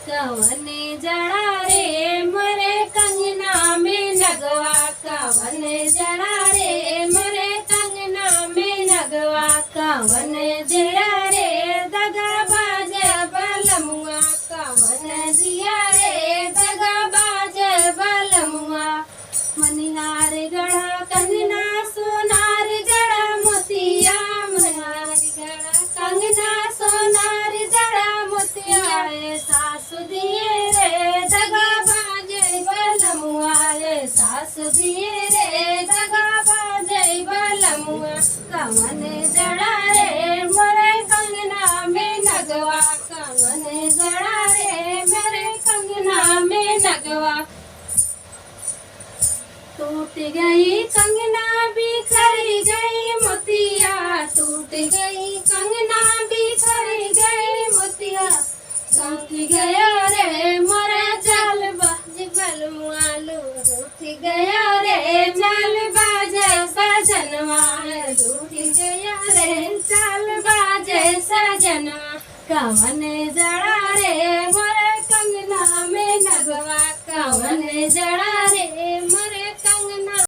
कवने जड़ा रे मोरे कंगना में नगवा, कवने जड़ा रे मोरे कंगना में नगवा, कवने जड़ा रे दगा बाज बलमुआ, कवने दिया रे दगा बाज बलमुआ। मनिहार गढ़ा कंगना सोनार जड़ा मोतिया, मनिहार गढ़ा कंगना सोनार जड़ा मोतिया, सासु दिए रे दगा बाजे बलमुआ, सासु दिए रे दगा बाजे बलमुआ। कवने जड़ा रे मोरे कंगना में नगवा, कवने जड़ा रे मेरे कंगना में नगवा। टूट गई कंगना बिखर गई मोतिया, टूट गई कंगना बिखर गई मोतिया, टूट गया रे मोरा चाल बाज बलमुआ, टूट गया रे चाल बाज सजनवा, टूट गया रे चाल बाज सजनवा। कवने जड़ा रे मोरे कंगना में नगवा, कवने जड़ा